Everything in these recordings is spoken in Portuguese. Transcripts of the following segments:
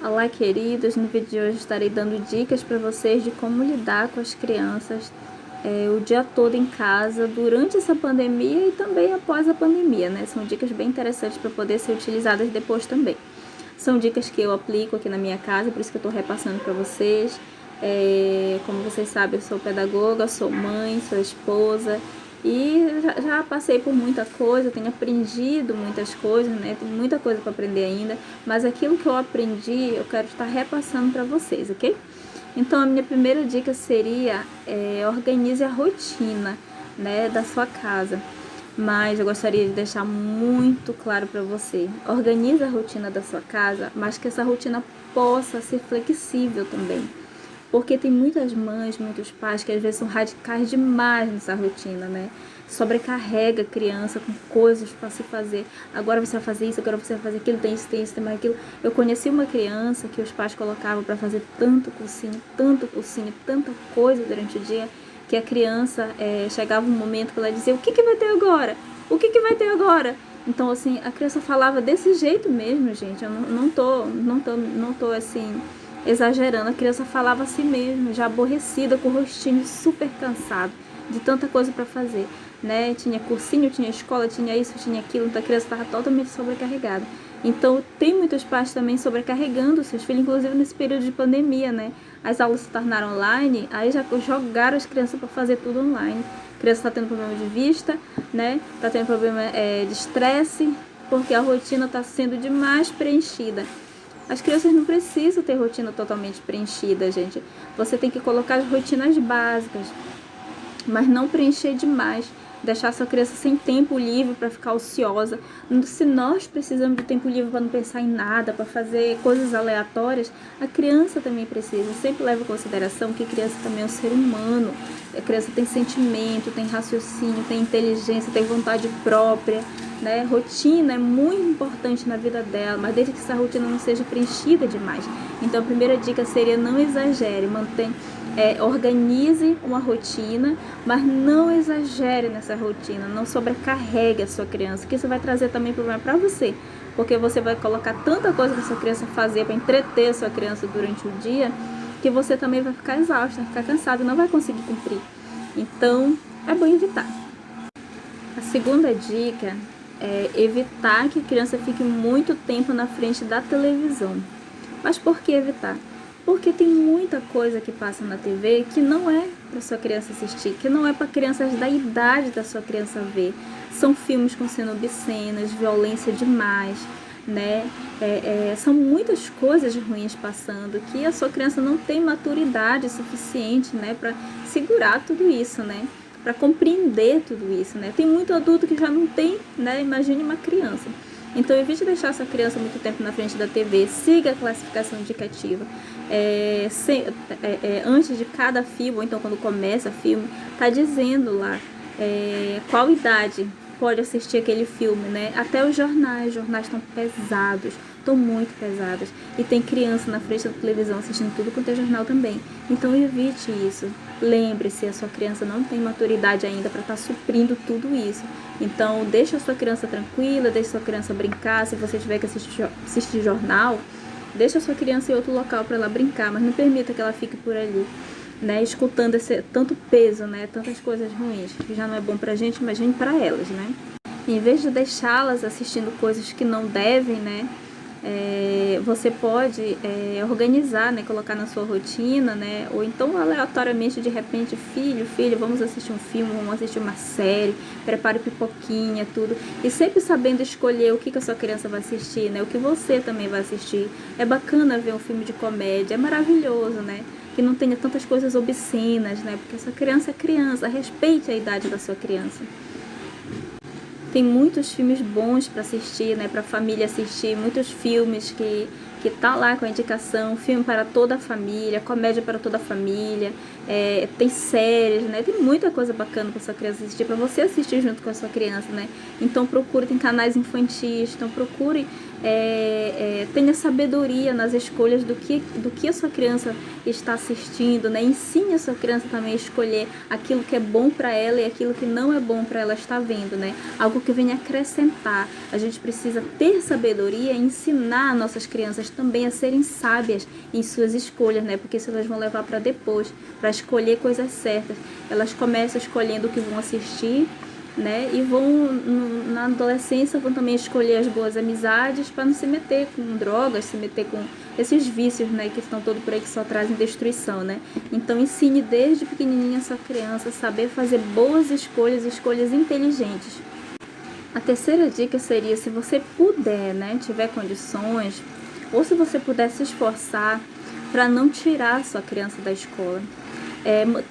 Olá, queridos! No vídeo de hoje estarei dando dicas para vocês de como lidar com as crianças o dia todo em casa, durante essa pandemia e também após a pandemia, né? São dicas bem interessantes para poder ser utilizadas depois também. São dicas que eu aplico aqui na minha casa, por isso que eu estou repassando para vocês. Como vocês sabem, eu sou pedagoga, sou mãe, sou esposa e já passei por muita coisa, tenho aprendido muitas coisas, né? Tem muita coisa para aprender ainda, mas aquilo que eu aprendi eu quero estar repassando para vocês, ok? Então a minha primeira dica seria organize a rotina, né, da sua casa. Mas eu gostaria de deixar muito claro para você, organize a rotina da sua casa, mas que essa rotina possa ser flexível também. Porque tem muitas mães, muitos pais que às vezes são radicais demais nessa rotina, né? Sobrecarrega a criança com coisas para se fazer. Agora você vai fazer isso, agora você vai fazer aquilo, tem isso, tem mais aquilo. Eu conheci uma criança que os pais colocavam para fazer tanto cursinho, tanta coisa durante o dia, que a criança chegava um momento que ela dizia: o que vai ter agora? O que vai ter agora? Então, assim, a criança falava desse jeito mesmo, gente. Eu não tô assim exagerando. A criança falava assim mesmo, já aborrecida, com o rostinho super cansado de tanta coisa para fazer, né? Tinha cursinho, tinha escola, tinha isso, tinha aquilo, então a criança estava totalmente sobrecarregada. Então tem muitos pais também sobrecarregando seus filhos, inclusive nesse período de pandemia, né? As aulas se tornaram online, aí já jogaram as crianças para fazer tudo online. A criança está tendo problema de vista, né? Está tendo problema de estresse, porque a rotina está sendo demais preenchida. As crianças não precisam ter rotina totalmente preenchida, gente. Você tem que colocar as rotinas básicas, mas não preencher demais. Deixar sua criança sem tempo livre para ficar ociosa. Se nós precisamos de tempo livre para não pensar em nada, para fazer coisas aleatórias, a criança também precisa. Eu sempre levo em consideração que a criança também é um ser humano. A criança tem sentimento, tem raciocínio, tem inteligência, tem vontade própria, né? Rotina é muito importante na vida dela, mas desde que essa rotina não seja preenchida demais. Então a primeira dica seria: não exagere, organize uma rotina, mas não exagere nessa rotina, não sobrecarregue a sua criança, que isso vai trazer também problema para você, porque você vai colocar tanta coisa para sua criança fazer, para entreter a sua criança durante o dia, que você também vai ficar exausta, vai ficar cansado e não vai conseguir cumprir. Então, é bom evitar. A segunda dica é evitar que a criança fique muito tempo na frente da televisão. Mas por que evitar? Porque tem muita coisa que passa na TV que não é para sua criança assistir, que não é para crianças da idade da sua criança ver. São filmes com cenas obscenas, violência demais, né? São muitas coisas ruins passando que a sua criança não tem maturidade suficiente, né, para segurar tudo isso, né? Para compreender tudo isso, né? Tem muito adulto que já não tem, né? Imagine uma criança. Então evite deixar essa criança muito tempo na frente da TV, siga a classificação indicativa. Antes de cada filme, ou então quando começa o filme, tá dizendo lá qual idade pode assistir aquele filme, né? Até os jornais estão pesados, estão muito pesados. E tem criança na frente da televisão assistindo tudo quanto é jornal também. Então evite isso. Lembre-se, a sua criança não tem maturidade ainda para estar suprindo tudo isso. Então deixa a sua criança tranquila, deixa a sua criança brincar. Se você tiver que assistir jornal, deixa a sua criança em outro local para ela brincar, mas não permita que ela fique por ali, né, escutando tanto peso, né, tantas coisas ruins, que já não é bom pra gente, imagine para elas, né? Em vez de deixá-las assistindo coisas que não devem, né, você pode organizar, né, colocar na sua rotina, né, ou então aleatoriamente, de repente: filho, vamos assistir um filme, vamos assistir uma série, prepare pipoquinha, tudo, e sempre sabendo escolher o que a sua criança vai assistir, né, o que você também vai assistir. É bacana ver um filme de comédia, é maravilhoso, né, que não tenha tantas coisas obscenas, né, porque essa criança é criança, respeite a idade da sua criança. Tem muitos filmes bons para assistir, né, para a família assistir, muitos filmes que tá lá com a indicação, filme para toda a família, comédia para toda a família, tem séries, né, tem muita coisa bacana para sua criança assistir, para você assistir junto com a sua criança, né. Então procure, tem canais infantis, então procure tenha sabedoria nas escolhas do que a sua criança está assistindo, né? Ensine a sua criança também a escolher aquilo que é bom para ela e aquilo que não é bom para ela estar vendo, né? Algo que venha acrescentar. A gente precisa ter sabedoria e ensinar nossas crianças também a serem sábias em suas escolhas, né? Porque isso elas vão levar para depois, para escolher coisas certas. Elas começam escolhendo o que vão assistir, né? E vão, na adolescência, vão também escolher as boas amizades para não se meter com drogas, se meter com esses vícios, né? Que estão todos por aí, que só trazem destruição, né? Então, ensine desde pequenininha a sua criança a saber fazer boas escolhas, escolhas inteligentes. A terceira dica seria, se você puder, né? Tiver condições, ou se você puder se esforçar para não tirar a sua criança da escola.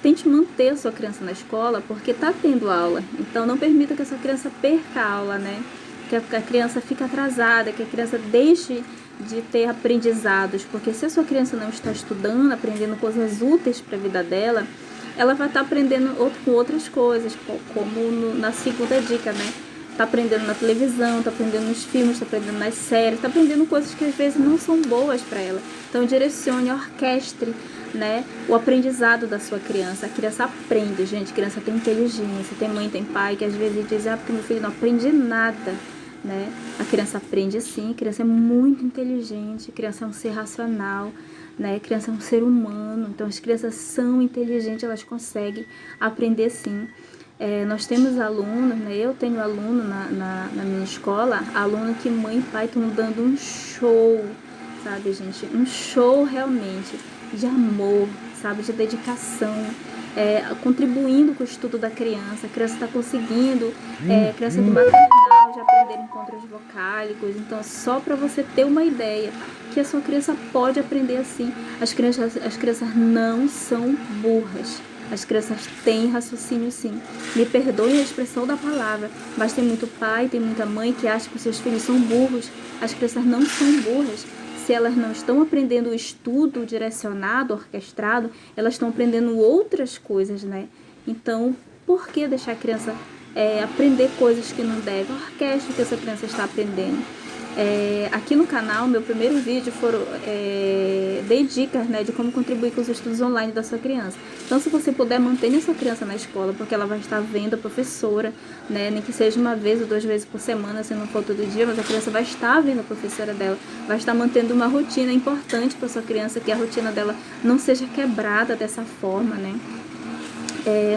Tente manter a sua criança na escola, porque está tendo aula. Então, não permita que a sua criança perca a aula, né? Que a criança fique atrasada, que a criança deixe de ter aprendizados. Porque se a sua criança não está estudando, aprendendo coisas úteis para a vida dela, ela vai estar aprendendo com outras coisas, como na segunda dica, né? Tá aprendendo na televisão, tá aprendendo nos filmes, tá aprendendo nas séries, tá aprendendo coisas que às vezes não são boas para ela. Então, direcione, orquestre, né, o aprendizado da sua criança. A criança aprende, gente. A criança tem inteligência. Tem mãe, tem pai que às vezes diz, porque meu filho não aprende nada, né? A criança aprende sim. A criança é muito inteligente. A criança é um ser racional, né? A criança é um ser humano. Então, as crianças são inteligentes, elas conseguem aprender sim. Nós temos alunos, né? Eu tenho aluno na minha escola, aluno que mãe e pai estão dando um show, sabe, gente? Um show realmente de amor, sabe? De dedicação, contribuindo com o estudo da criança. A criança está conseguindo, criança do maternal, já aprender encontros vocálicos. Então, só para você ter uma ideia que a sua criança pode aprender assim. As crianças não são burras. As crianças têm raciocínio sim. Me perdoem a expressão da palavra, mas tem muito pai, tem muita mãe que acha que os seus filhos são burros. As crianças não são burras. Se elas não estão aprendendo o estudo direcionado, orquestrado, elas estão aprendendo outras coisas, né? Então, por que deixar a criança aprender coisas que não deve? Orquestra que essa criança está aprendendo. Aqui no canal, meu primeiro vídeo dei dicas, né, de como contribuir com os estudos online da sua criança. Então, se você puder, mantenha a sua criança na escola, porque ela vai estar vendo a professora, né, nem que seja uma vez ou duas vezes por semana, se não for todo dia, mas a criança vai estar vendo a professora dela, vai estar mantendo uma rotina importante para sua criança, que a rotina dela não seja quebrada dessa forma, né.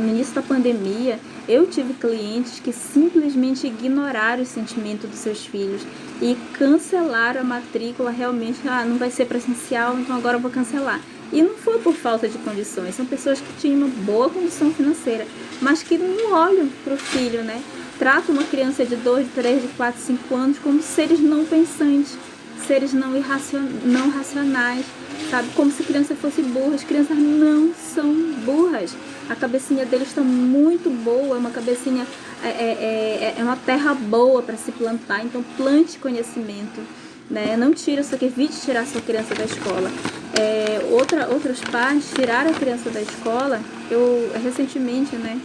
No início da pandemia, eu tive clientes que simplesmente ignoraram o sentimento dos seus filhos e cancelaram a matrícula realmente. Não vai ser presencial, então agora eu vou cancelar. E não foi por falta de condições, são pessoas que tinham uma boa condição financeira, mas que não olham para o filho, né? Tratam uma criança de 2, de 3, de 4, 5 anos como seres não pensantes, seres não racionais, sabe? Como se criança fosse burra. As crianças não são burras. A cabecinha deles está muito boa, é uma cabecinha, uma terra boa para se plantar. Então, plante conhecimento, né? Não tira, só que evite tirar sua criança da escola. Outros pais tiraram a criança da escola. Recentemente, né?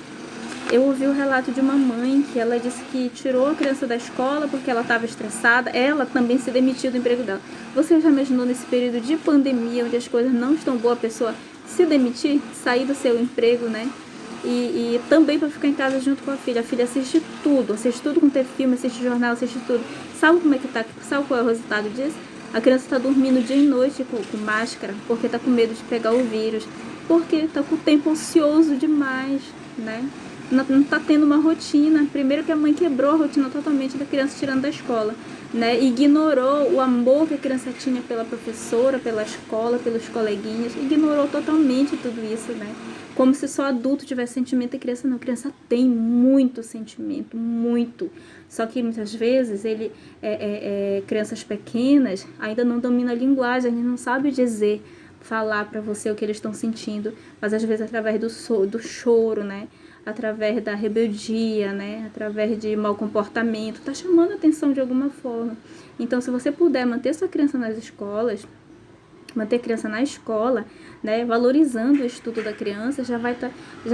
Eu ouvi o relato de uma mãe que ela disse que tirou a criança da escola porque ela estava estressada. Ela também se demitiu do emprego dela. Você já imaginou nesse período de pandemia, onde as coisas não estão boas, a pessoa se demitir, sair do seu emprego, né? E também para ficar em casa junto com a filha. A filha assiste tudo com ter filme, assiste jornal, assiste tudo. Sabe como é que tá? Sabe qual é o resultado disso? A criança está dormindo dia e noite com máscara, porque está com medo de pegar o vírus, porque está com o tempo ocioso demais, né? Não está tendo uma rotina. Primeiro que a mãe quebrou a rotina totalmente da criança tirando da escola, né? Ignorou o amor que a criança tinha pela professora, pela escola, pelos coleguinhas. Ignorou totalmente tudo isso, né? Como se só adulto tivesse sentimento e criança não. A criança tem muito sentimento, muito. Só que muitas vezes crianças pequenas ainda não dominam a linguagem, a gente não sabe falar para você o que eles estão sentindo, mas às vezes através do choro, né? Através da rebeldia, né? Através de mau comportamento, tá chamando a atenção de alguma forma. Então, se você puder manter sua criança nas escolas, manter a criança na escola, né, valorizando o estudo da criança, já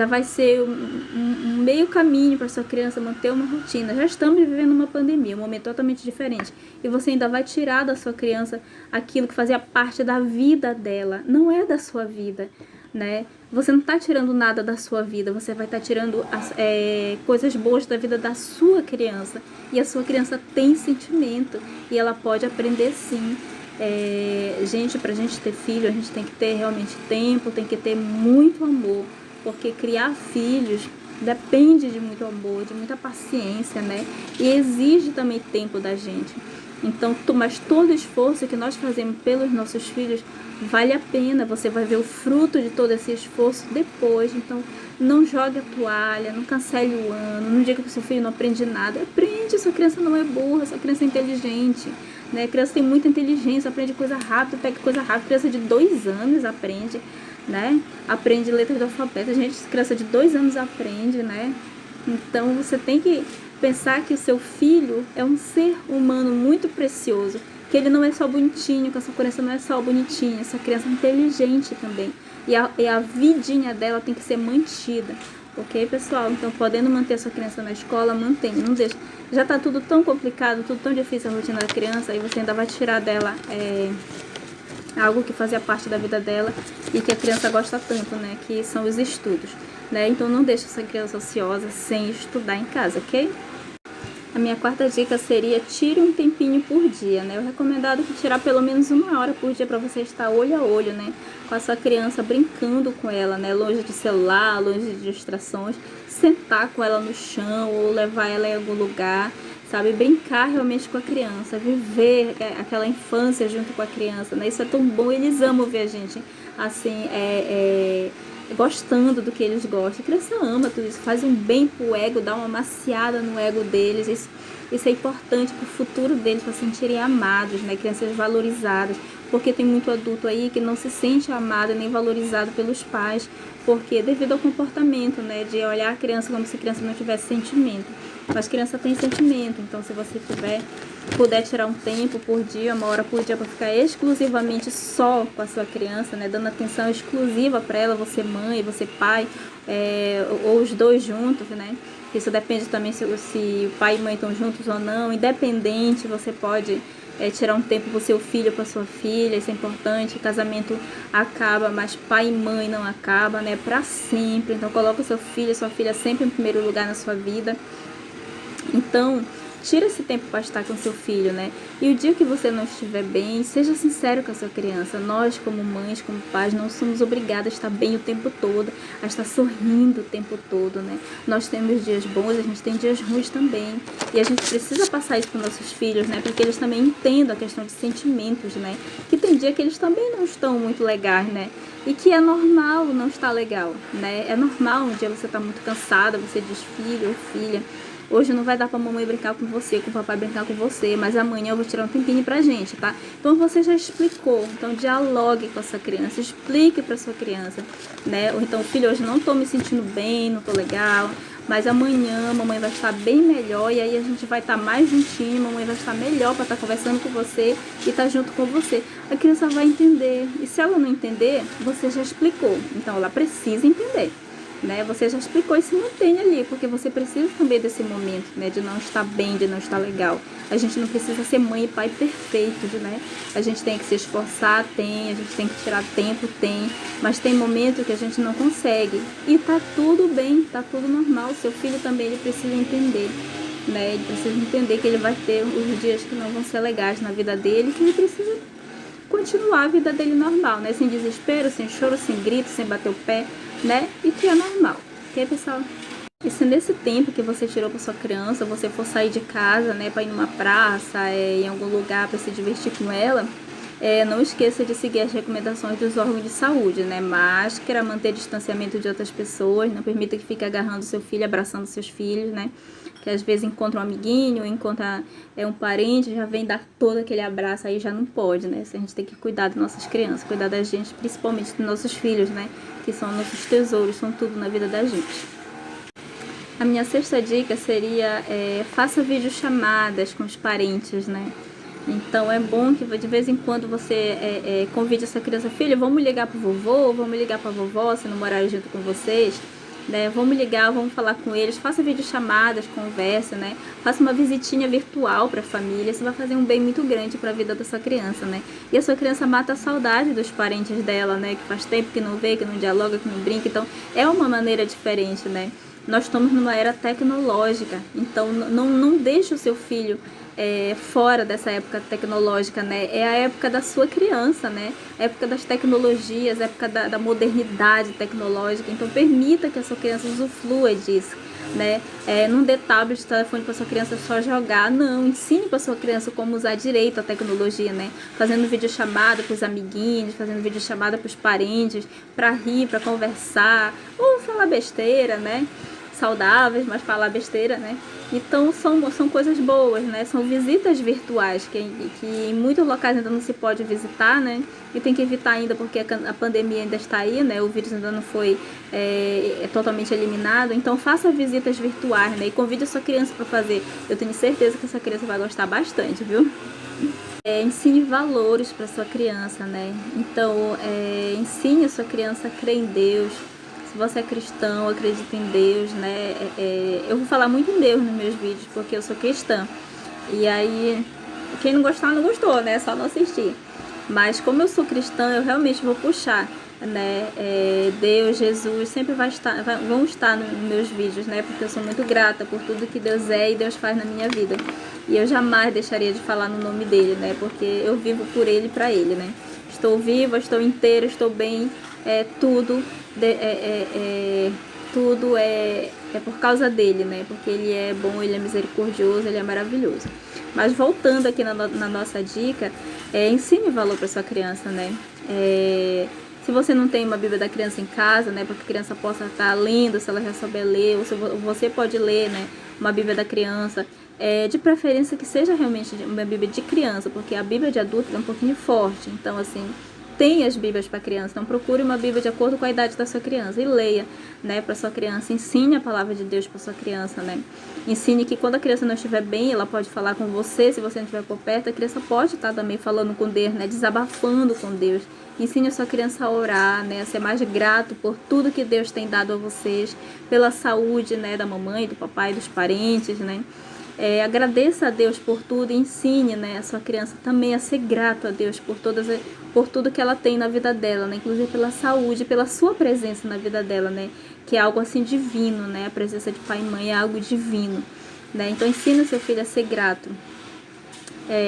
vai ser um meio caminho para sua criança manter uma rotina. Já estamos vivendo uma pandemia, um momento totalmente diferente, e você ainda vai tirar da sua criança aquilo que fazia parte da vida dela, não é da sua vida, né? Você não está tirando nada da sua vida, você vai estar tirando coisas boas da vida da sua criança, e a sua criança tem sentimento, e ela pode aprender sim. Gente, pra gente ter filho, a gente tem que ter realmente tempo, tem que ter muito amor, porque criar filhos depende de muito amor, de muita paciência, né? E exige também tempo da gente. Então, mas todo esforço que nós fazemos pelos nossos filhos vale a pena. Você vai ver o fruto de todo esse esforço depois. Então, não jogue a toalha, não cancele o ano, não diga que seu filho não aprende nada. Aprende, sua criança não é burra, sua criança é inteligente, né? A criança tem muita inteligência, aprende coisa rápida, pega coisa rápida. Criança de 2 anos aprende, né? Aprende letras do alfabeto. Gente, criança de 2 anos aprende, né? Então, você tem que pensar que o seu filho é um ser humano muito precioso, que ele não é só bonitinho, que essa criança não é só bonitinha, essa criança é inteligente também, e a vidinha dela tem que ser mantida, ok, pessoal? Então, podendo manter a sua criança na escola, mantenha, não deixa. Já tá tudo tão complicado, tudo tão difícil a rotina da criança, e você ainda vai tirar dela algo que fazia parte da vida dela e que a criança gosta tanto, né, que são os estudos, né? Então, não deixe essa criança ociosa sem estudar em casa, ok? A minha quarta dica seria: tire um tempinho por dia, né? Eu recomendado que tirar pelo menos 1 hora por dia para você estar olho a olho, né? Com a sua criança, brincando com ela, né? Longe de celular, longe de distrações. Sentar com ela no chão ou levar ela em algum lugar, sabe? Brincar realmente com a criança, viver aquela infância junto com a criança, né? Isso é tão bom, eles amam ver a gente, assim, gostando do que eles gostam. A criança ama tudo isso, faz um bem pro ego, dá uma maciada no ego deles. Isso é importante pro futuro deles, para se sentirem amados, né? Crianças valorizadas, porque tem muito adulto aí que não se sente amado nem valorizado pelos pais, porque devido ao comportamento, né, de olhar a criança como se a criança não tivesse sentimento. Mas criança tem sentimento, então se você puder tirar um tempo por dia, 1 hora por dia, para ficar exclusivamente só com a sua criança, né, dando atenção exclusiva para ela, você mãe, você pai, ou os dois juntos, né? Isso depende também se o pai e mãe estão juntos ou não. Independente, você pode tirar um tempo para o seu filho, para sua filha. Isso é importante. O casamento acaba, mas pai e mãe não acaba, né? Para sempre. Então, coloca o seu filho e sua filha sempre em primeiro lugar na sua vida. Então, tira esse tempo para estar com seu filho, né? E o dia que você não estiver bem, seja sincero com a sua criança. Nós, como mães, como pais, não somos obrigadas a estar bem o tempo todo, a estar sorrindo o tempo todo, né? Nós temos dias bons, a gente tem dias ruins também. E a gente precisa passar isso para os nossos filhos, né? Para que eles também entendam a questão de sentimentos, né? Que tem dia que eles também não estão muito legais, né? E que é normal não estar legal, né? É normal um dia você estar muito cansada, você diz: filho ou filha, hoje não vai dar pra mamãe brincar com você, com o papai brincar com você, mas amanhã eu vou tirar um tempinho pra gente, tá? Então você já explicou, então dialogue com a sua criança, explique pra sua criança, né? Ou então: filho, hoje não tô me sentindo bem, não tô legal, mas amanhã a mamãe vai estar bem melhor, e aí a gente vai estar mais juntinho, a mamãe vai estar melhor pra estar conversando com você e estar junto com você. A criança vai entender, e se ela não entender, você já explicou, então ela precisa entender, né? Você já explicou e se mantém ali, porque você precisa também desse momento, né? De não estar bem, de não estar legal. A gente não precisa ser mãe e pai perfeitos, né? A gente tem que se esforçar, a gente tem que tirar tempo, mas tem momento que a gente não consegue. E tá tudo bem, tá tudo normal. Seu filho também, ele precisa entender, né? Ele precisa entender que ele vai ter os dias que não vão ser legais na vida dele, que ele precisa continuar a vida dele normal, né? Sem desespero, sem choro, sem grito, sem bater o pé, né? E que é normal, ok, pessoal? E se nesse tempo que você tirou para sua criança, você for sair de casa, né, para ir numa praça, em algum lugar para se divertir com ela, não esqueça de seguir as recomendações dos órgãos de saúde, né? Máscara, manter distanciamento de outras pessoas, não permita que fique agarrando seu filho, abraçando seus filhos, né? Que às vezes encontra um amiguinho, encontra um parente, já vem dar todo aquele abraço, aí já não pode, né? A gente tem que cuidar das nossas crianças, cuidar da gente, principalmente dos nossos filhos, né? Que são nossos tesouros, são tudo na vida da gente. A minha sexta dica seria: faça videochamadas com os parentes, né? Então é bom que de vez em quando você convide essa criança, filha, vamos ligar pro vovô, vamos ligar pra vovó, se não morar junto com vocês, né? Vamos ligar, vamos falar com eles, faça videochamadas, conversa, né? Faça uma visitinha virtual para a família, isso vai fazer um bem muito grande para a vida da sua criança, né? E a sua criança mata a saudade dos parentes dela, né? Que faz tempo que não vê, que não dialoga, que não brinca, então é uma maneira diferente, né? Nós estamos numa era tecnológica, então não deixe o seu filho fora dessa época tecnológica, né? É a época da sua criança, né? A época das tecnologias, a época da modernidade tecnológica. Então permita que a sua criança usufrua disso, né? Não dê tablet, telefone para sua criança só jogar, não. Ensine para sua criança como usar direito a tecnologia, né? Fazendo videochamada para os amiguinhos, fazendo videochamada para os parentes, para rir, para conversar, ou falar besteira, né? Saudáveis, mas falar besteira, né? Então são coisas boas, né? São visitas virtuais que em muitos locais ainda não se pode visitar, né? E tem que evitar ainda porque a pandemia ainda está aí, né? O vírus ainda não foi totalmente eliminado. Então faça visitas virtuais, né? E convide a sua criança para fazer. Eu tenho certeza que essa criança vai gostar bastante, viu? Ensine valores para sua criança, né? Então ensine a sua criança a crer em Deus. Se você é cristão, acredita em Deus, né? Eu vou falar muito em Deus nos meus vídeos, porque eu sou cristã. E aí, quem não gostar, não gostou, né? É só não assistir. Mas como eu sou cristã, eu realmente vou puxar, né? Deus, Jesus, sempre vão estar nos meus vídeos, né? Porque eu sou muito grata por tudo que Deus é e Deus faz na minha vida. E eu jamais deixaria de falar no nome dele, né? Porque eu vivo por ele e pra ele, né? Estou viva, estou inteira, estou bem, tudo por causa dele, né? Porque ele é bom, ele é misericordioso, ele é maravilhoso. Mas voltando aqui na nossa dica, ensine valor para sua criança, né? Se você não tem uma Bíblia da criança em casa, né? Para que a criança possa estar lendo, se ela já souber ler, ou se você pode ler, né? Uma Bíblia da criança. De preferência que seja realmente uma Bíblia de criança, porque a Bíblia de adulto é um pouquinho forte. Então, assim, tem as Bíblias para criança, então procure uma Bíblia de acordo com a idade da sua criança e leia, né, para sua criança. Ensine a palavra de Deus para sua criança, né? Ensine que quando a criança não estiver bem, ela pode falar com você. Se você não estiver por perto, a criança pode estar também falando com Deus, né, desabafando com Deus. Ensine a sua criança a orar, né, a ser mais grato por tudo que Deus tem dado a vocês, pela saúde, né, da mamãe, do papai, dos parentes, né? Agradeça a Deus por tudo e ensine, né, a sua criança também a ser grato a Deus por tudo que ela tem na vida dela, né, inclusive pela saúde, pela sua presença na vida dela, né, que é algo assim divino, né, a presença de pai e mãe é algo divino, né, então ensine o seu filho a ser grato,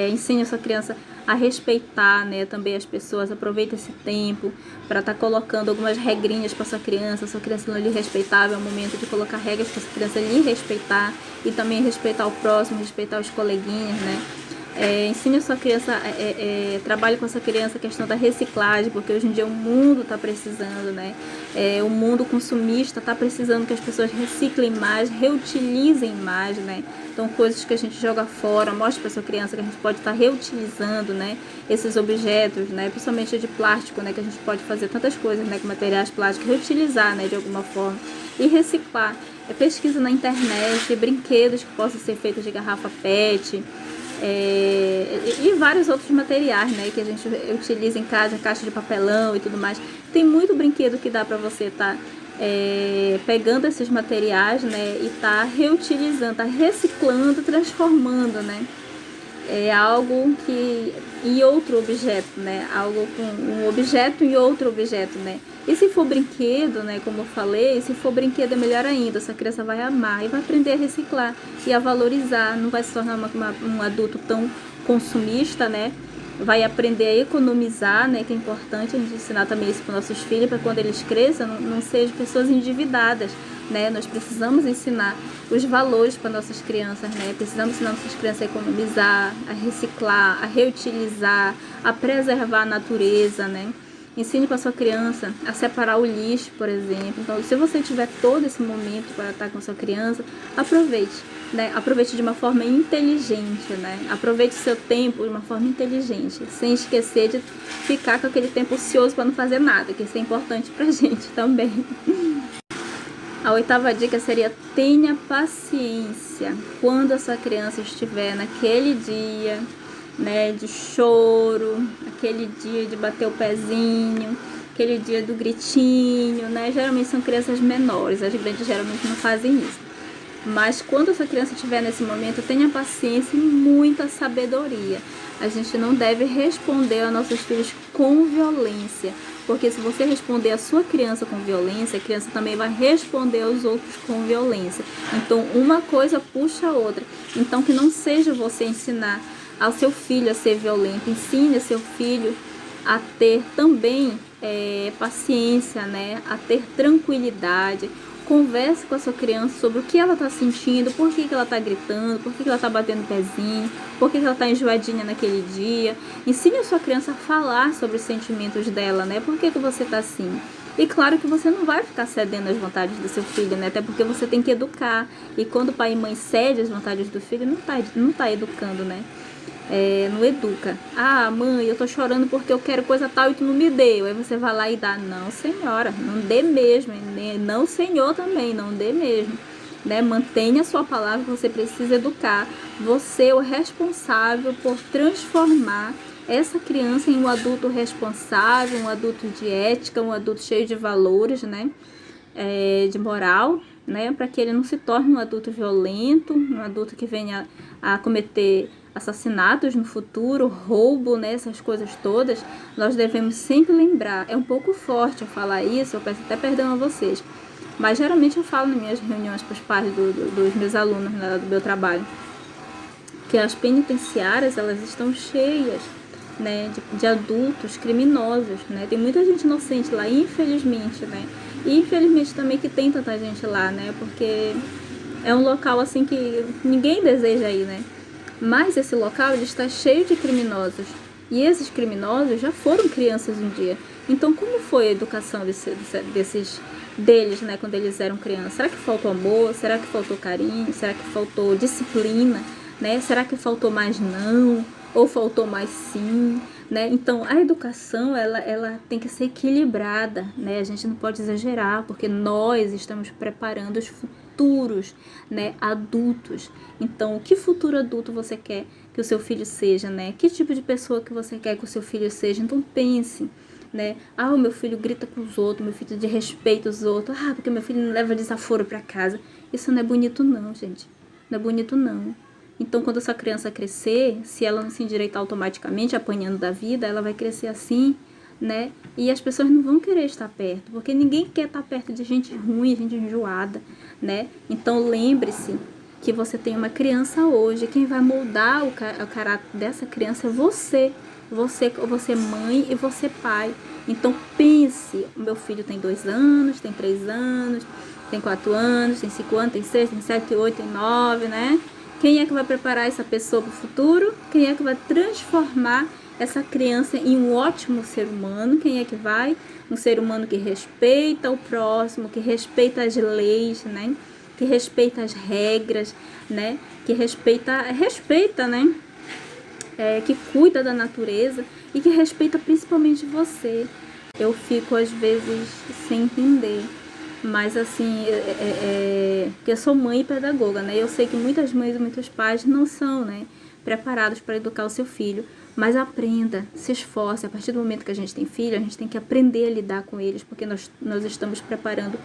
ensine a sua criança a respeitar, né, também as pessoas. Aproveita esse tempo para estar colocando algumas regrinhas para sua criança não lhe respeitava, é o momento de colocar regras para sua criança lhe respeitar e também respeitar o próximo, respeitar os coleguinhas, né? Ensine a sua criança, trabalhe com essa criança a questão da reciclagem, porque hoje em dia o mundo está precisando, né? O mundo consumista está precisando que as pessoas reciclem mais, reutilizem mais, né? Então, coisas que a gente joga fora, mostre para sua criança que a gente pode estar reutilizando, né? Esses objetos, né? Principalmente de plástico, né? Que a gente pode fazer tantas coisas, né? Com materiais plásticos, reutilizar, né? De alguma forma e reciclar. Pesquisa na internet, brinquedos que possam ser feitos de garrafa PET, e vários outros materiais, né, que a gente utiliza em casa, caixa de papelão e tudo mais. Tem muito brinquedo que dá para você estar pegando esses materiais, né, e tá reutilizando, tá reciclando, transformando, né, algo que em outro objeto, né, algo com um objeto em outro objeto, né. E se for brinquedo, né, como eu falei, se for brinquedo é melhor ainda, essa criança vai amar e vai aprender a reciclar e a valorizar, não vai se tornar um adulto tão consumista, né, vai aprender a economizar, né, que é importante a gente ensinar também isso para nossos filhos, para quando eles cresçam, não sejam pessoas endividadas, né, nós precisamos ensinar os valores para nossas crianças, né, precisamos ensinar nossas crianças a economizar, a reciclar, a reutilizar, a preservar a natureza, né. Ensine para sua criança a separar o lixo, por exemplo. Então, se você tiver todo esse momento para estar com sua criança, aproveite, né? Aproveite de uma forma inteligente, né? Aproveite o seu tempo de uma forma inteligente, sem esquecer de ficar com aquele tempo ocioso para não fazer nada, que isso é importante para a gente também. A 8ª dica seria: tenha paciência quando a sua criança estiver naquele dia né, de choro, aquele dia de bater o pezinho, aquele dia do gritinho, né? Geralmente são crianças menores, as grandes geralmente não fazem isso. Mas quando essa criança estiver nesse momento, tenha paciência e muita sabedoria. A gente não deve responder aos nossos filhos com violência, porque se você responder a sua criança com violência, a criança também vai responder aos outros com violência. Então, uma coisa puxa a outra. Então, que não seja você ensinar ao seu filho a ser violento, ensine seu filho a ter também paciência, né? A ter tranquilidade. Converse com a sua criança sobre o que ela está sentindo, por que ela está gritando, por que ela está batendo o pezinho, por que ela está enjoadinha naquele dia. Ensine a sua criança a falar sobre os sentimentos dela, né? Por que você está assim? E claro que você não vai ficar cedendo às vontades do seu filho, né? Até porque você tem que educar. E quando o pai e mãe cedem às vontades do filho, não tá educando, né? Não educa. Ah, mãe, eu tô chorando porque eu quero coisa tal e tu não me deu. Aí você vai lá e dá. Não, senhora, não dê mesmo. Não, senhor, também, não dê mesmo. Né? Mantenha a sua palavra, você precisa educar. Você é o responsável por transformar essa criança em um adulto responsável, um adulto de ética, um adulto cheio de valores, né? De moral, né? Para que ele não se torne um adulto violento, um adulto que venha a cometer assassinatos no futuro, roubo, né, essas coisas todas. Nós devemos sempre lembrar, é um pouco forte eu falar isso, eu peço até perdão a vocês, mas geralmente eu falo nas minhas reuniões para os pais dos meus alunos, né, do meu trabalho, que as penitenciárias, elas estão cheias, né, de adultos criminosos, né, tem muita gente inocente lá, infelizmente, né, e infelizmente também que tem tanta gente lá, né, porque é um local assim que ninguém deseja ir, né. Mas esse local ele está cheio de criminosos. E esses criminosos já foram crianças um dia. Então, como foi a educação deles, né, quando eles eram crianças? Será que faltou amor? Será que faltou carinho? Será que faltou disciplina? Né? Será que faltou mais não? Ou faltou mais sim? Né? Então, a educação ela tem que ser equilibrada. Né? A gente não pode exagerar, porque nós estamos preparando os futuros, né, adultos. Então, que futuro adulto você quer que o seu filho seja, né? Que tipo de pessoa que você quer que o seu filho seja? Então, pense, né? Ah, o meu filho grita com os outros, meu filho desrespeita os outros. Ah, porque meu filho não leva desaforo para casa. Isso não é bonito não, gente. Não é bonito não. Então, quando essa criança crescer, se ela não se endireitar automaticamente, apanhando da vida, ela vai crescer assim, né? E as pessoas não vão querer estar perto, porque ninguém quer estar perto de gente ruim, gente enjoada, né? Então lembre-se que você tem uma criança hoje, quem vai moldar o caráter dessa criança é você. Você mãe e você pai. Então pense, o meu filho tem 2 anos, tem 3 anos, tem 4 anos, tem 5 anos, tem 6, tem 7, 8, tem 9, né? Quem é que vai preparar essa pessoa para o futuro? Quem é que vai transformar essa criança em um ótimo ser humano? Quem é que vai? Um ser humano que respeita o próximo, que respeita as leis, né? Que respeita as regras, né? Que respeita, né? Que cuida da natureza e que respeita principalmente você. Eu fico às vezes sem entender, mas assim, porque eu sou mãe e pedagoga, né? Eu sei que muitas mães e muitos pais não são, né, preparados para educar o seu filho. Mas aprenda, se esforce. A partir do momento que a gente tem filho, a gente tem que aprender a lidar com eles, porque nós estamos preparando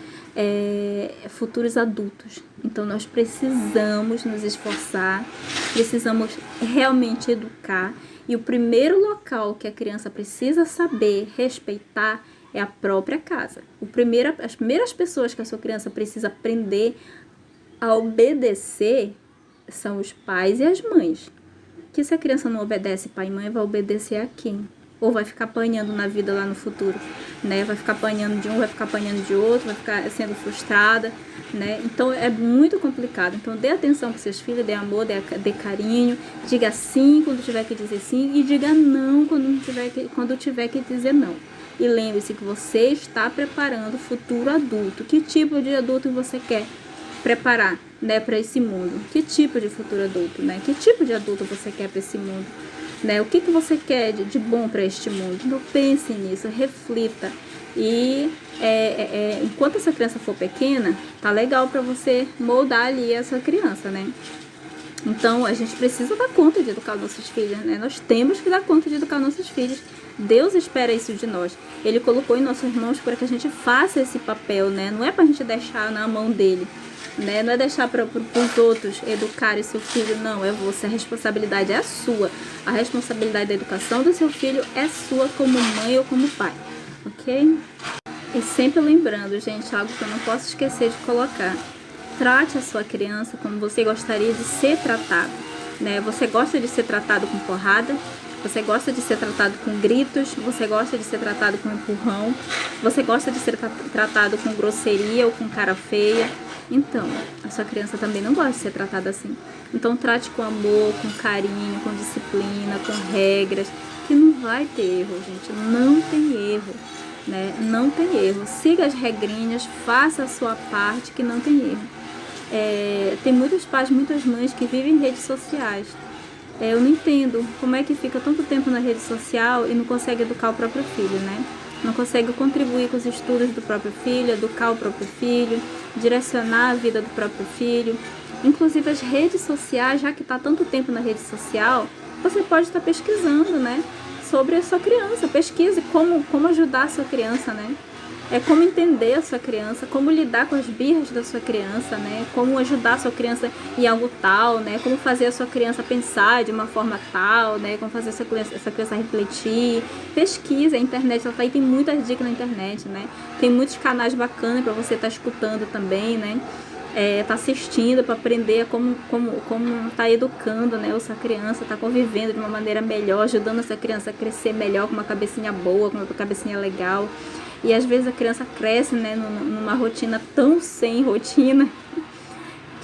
futuros adultos. Então, nós precisamos nos esforçar, precisamos realmente educar. E o primeiro local que a criança precisa saber respeitar é a própria casa. As primeiras pessoas que a sua criança precisa aprender a obedecer são os pais e as mães. Que se a criança não obedece pai e mãe, vai obedecer a quem? Ou vai ficar apanhando na vida lá no futuro, né? Vai ficar apanhando de um, vai ficar apanhando de outro, vai ficar sendo frustrada, né? Então é muito complicado. Então dê atenção para seus filhos, dê amor, dê carinho, diga sim quando tiver que dizer sim e diga não quando tiver que dizer não. E lembre-se que você está preparando o futuro adulto. Que tipo de adulto você quer preparar, né, para esse mundo? Que tipo de futuro adulto, né? Que tipo de adulto você quer para esse mundo, né? O que você quer de bom para este mundo? Então pense nisso, reflita. E enquanto essa criança for pequena, tá legal para você moldar ali essa criança, né? Então, a gente precisa dar conta de educar nossos filhos, né? Nós temos que dar conta de educar nossos filhos. Deus espera isso de nós. Ele colocou em nossas mãos para que a gente faça esse papel, né? Não é para a gente deixar na mão dele, né? Não é deixar para os outros educarem seu filho, não. É você. A responsabilidade é a sua. A responsabilidade da educação do seu filho é sua como mãe ou como pai, ok? E sempre lembrando, gente, algo que eu não posso esquecer de colocar. Trate a sua criança como você gostaria de ser tratado, né? Você gosta de ser tratado com porrada? Você gosta de ser tratado com gritos? Você gosta de ser tratado com empurrão? Você gosta de ser tratado com grosseria ou com cara feia? Então, a sua criança também não gosta de ser tratada assim. Então, trate com amor, com carinho, com disciplina, com regras, que não vai ter erro, gente. Não tem erro, né? Não tem erro. Siga as regrinhas, faça a sua parte, que não tem erro. Tem muitos pais, muitas mães que vivem em redes sociais. Eu não entendo como é que fica tanto tempo na rede social e não consegue educar o próprio filho, né? Não consegue contribuir com os estudos do próprio filho, educar o próprio filho, direcionar a vida do próprio filho. Inclusive as redes sociais, já que está tanto tempo na rede social, você pode estar pesquisando, né, sobre a sua criança. Pesquise como ajudar a sua criança, né? Como entender a sua criança, como lidar com as birras da sua criança, né? Como ajudar a sua criança em algo tal, né? Como fazer a sua criança pensar de uma forma tal, né? Como fazer essa criança refletir. Pesquisa, a internet, ela tá aí, tem muitas dicas na internet, né? Tem muitos canais bacanas para você estar escutando também, né? Tá assistindo para aprender como tá educando, né, a sua criança, tá convivendo de uma maneira melhor, ajudando essa criança a crescer melhor, com uma cabecinha boa, com uma cabecinha legal. E às vezes a criança cresce, né, numa rotina tão sem rotina,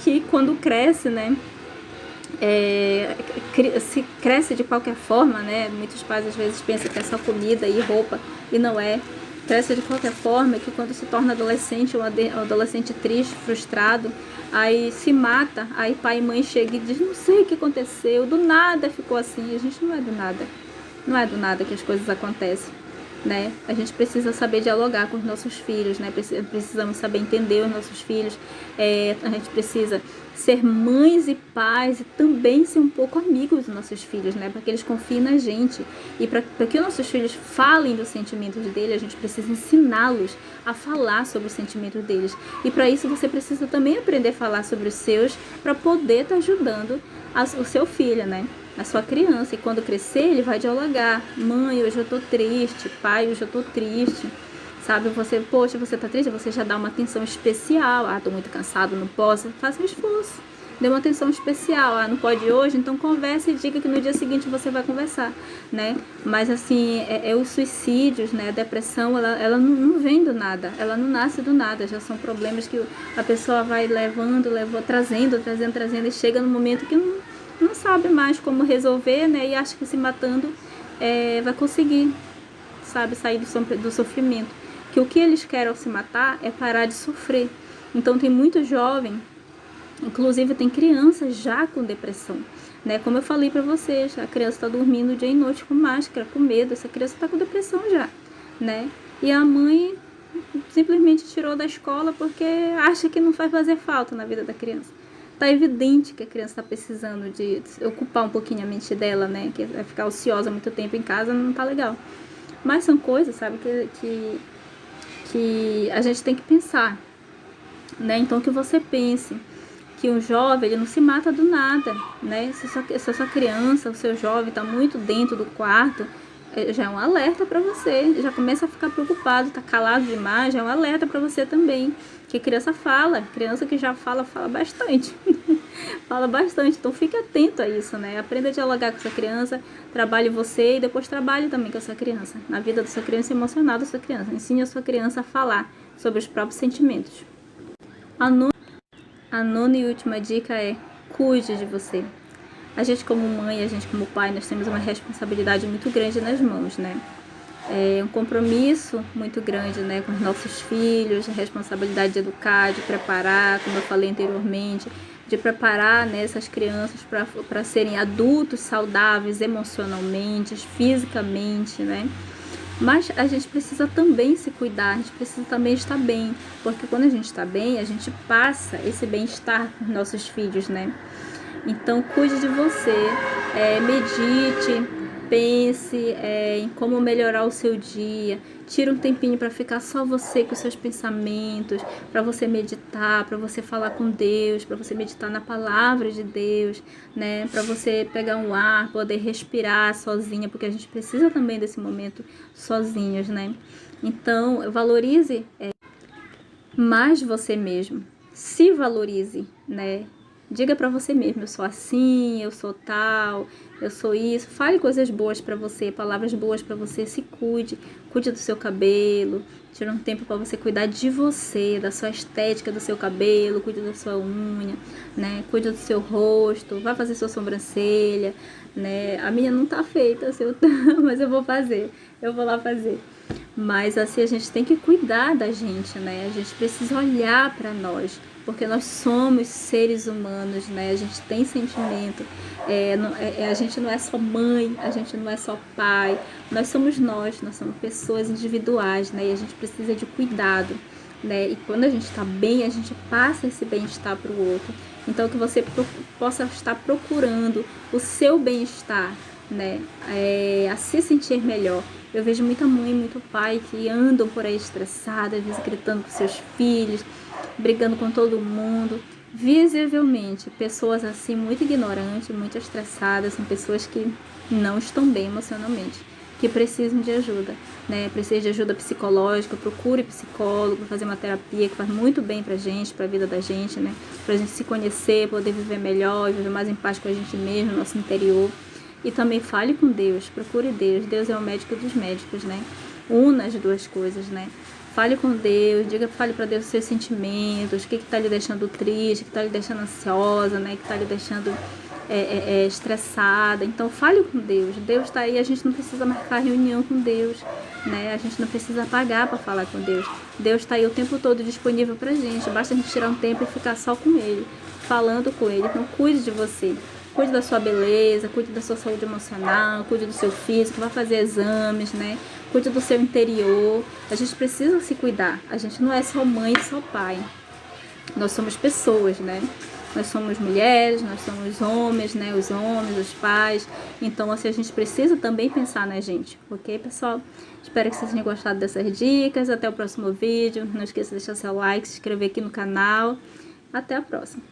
que quando cresce, né, se cresce de qualquer forma, né, muitos pais às vezes pensam que é só comida e roupa, e não é. Cresce de qualquer forma, que quando se torna adolescente, um adolescente triste, frustrado, aí se mata, aí pai e mãe chegam e dizem, não sei o que aconteceu, do nada ficou assim. A gente não é do nada, não é do nada que as coisas acontecem, né? A gente precisa saber dialogar com os nossos filhos, né? Precisamos saber entender os nossos filhos, a gente precisa ser mães e pais e também ser um pouco amigos dos nossos filhos, né? Para que eles confiem na gente e para que os nossos filhos falem dos sentimentos deles, a gente precisa ensiná-los a falar sobre os sentimentos deles. E para isso você precisa também aprender a falar sobre os seus, para poder estar ajudando o seu filho, né? A sua criança. E quando crescer, ele vai dialogar. Mãe, hoje eu tô triste. Pai, hoje eu tô triste. Sabe, poxa, você tá triste? Você já dá uma atenção especial. Ah, tô muito cansado, não posso. Faça um esforço. Dê uma atenção especial. Ah, não pode hoje? Então converse e diga que no dia seguinte você vai conversar, né? Mas assim, os suicídios, né? A depressão, ela não vem do nada. Ela não nasce do nada. Já são problemas que a pessoa vai trazendo e chega no momento que não sabe mais como resolver, né? E acha que se matando vai conseguir, sabe, sair do sofrimento. Que o que eles querem ao se matar é parar de sofrer. Então tem muito jovem, inclusive tem crianças já com depressão, né? Como eu falei para vocês, a criança está dormindo dia e noite com máscara, com medo. Essa criança está com depressão já, né? E a mãe simplesmente tirou da escola porque acha que não vai fazer falta na vida da criança. Tá evidente que a criança está precisando de ocupar um pouquinho a mente dela, né? Que vai ficar ociosa muito tempo em casa, não tá legal. Mas são coisas, sabe, que a gente tem que pensar, né? Então que você pense que um jovem, ele não se mata do nada, né? Se a sua criança, o seu jovem tá muito dentro do quarto, já é um alerta para você, já começa a ficar preocupado, tá calado demais, já é um alerta para você também. Que criança que já fala bastante. Fala bastante, então fique atento a isso, né? Aprenda a dialogar com a sua criança, trabalhe você e depois trabalhe também com a sua criança, na vida da sua criança, emocional da sua criança. Ensine a sua criança a falar sobre os próprios sentimentos. A nona e última dica é: cuide de você. A gente como mãe, a gente como pai, nós temos uma responsabilidade muito grande nas mãos, né? Um compromisso muito grande, né, com os nossos filhos, a responsabilidade de educar, de preparar, como eu falei anteriormente, de preparar, né, essas crianças para serem adultos saudáveis emocionalmente, fisicamente, né? Mas a gente precisa também se cuidar, a gente precisa também estar bem, porque quando a gente está bem, a gente passa esse bem-estar para os nossos filhos, né? Então, cuide de você, medite, pense em como melhorar o seu dia. Tira um tempinho para ficar só você com os seus pensamentos, para você meditar, para você falar com Deus, para você meditar na palavra de Deus, né? Para você pegar um ar, poder respirar sozinha, porque a gente precisa também desse momento sozinhos, né? Então, valorize mais você mesmo. Se valorize, né? Diga pra você mesmo, eu sou assim, eu sou tal, eu sou isso. Fale coisas boas pra você, palavras boas pra você, se cuide. Cuide do seu cabelo, tira um tempo pra você cuidar de você, da sua estética do seu cabelo, cuide da sua unha, né? Cuide do seu rosto, vai fazer sua sobrancelha, né? A minha não tá feita, mas eu vou fazer. Eu vou lá fazer. Mas assim, a gente tem que cuidar da gente, né? A gente precisa olhar para nós, porque nós somos seres humanos, né? A gente tem sentimento, a gente não é só mãe, a gente não é só pai, nós somos pessoas individuais, né? E a gente precisa de cuidado, né? E quando a gente está bem, a gente passa esse bem-estar para o outro. Então, que você possa estar procurando o seu bem-estar, né? A se sentir melhor. Eu vejo muita mãe, muito pai que andam por aí estressadas, às vezes gritando com seus filhos, brigando com todo mundo. Visivelmente, pessoas assim muito ignorantes, muito estressadas, são pessoas que não estão bem emocionalmente, que precisam de ajuda, né? Precisa de ajuda psicológica, procure psicólogo, fazer uma terapia que faz muito bem pra gente, pra vida da gente, né? Pra gente se conhecer, poder viver melhor, viver mais em paz com a gente mesmo, no nosso interior. E também fale com Deus, procure Deus. Deus é o médico dos médicos, né? Una as duas coisas, né? Fale com Deus, fale para Deus os seus sentimentos, o que está lhe deixando triste, o que está lhe deixando ansiosa, né? O que está lhe deixando estressada. Então fale com Deus. Deus está aí, a gente não precisa marcar reunião com Deus, né? A gente não precisa pagar para falar com Deus. Deus está aí o tempo todo disponível para a gente. Basta a gente tirar um tempo e ficar só com Ele, falando com Ele. Então cuide de você. Cuide da sua beleza, cuide da sua saúde emocional, cuide do seu físico, vá fazer exames, né? Cuide do seu interior. A gente precisa se cuidar. A gente não é só mãe e só pai. Nós somos pessoas, né? Nós somos mulheres, nós somos homens, né? Os homens, os pais. Então, assim, a gente precisa também pensar na gente, ok, pessoal? Espero que vocês tenham gostado dessas dicas. Até o próximo vídeo. Não esqueça de deixar seu like, se inscrever aqui no canal. Até a próxima.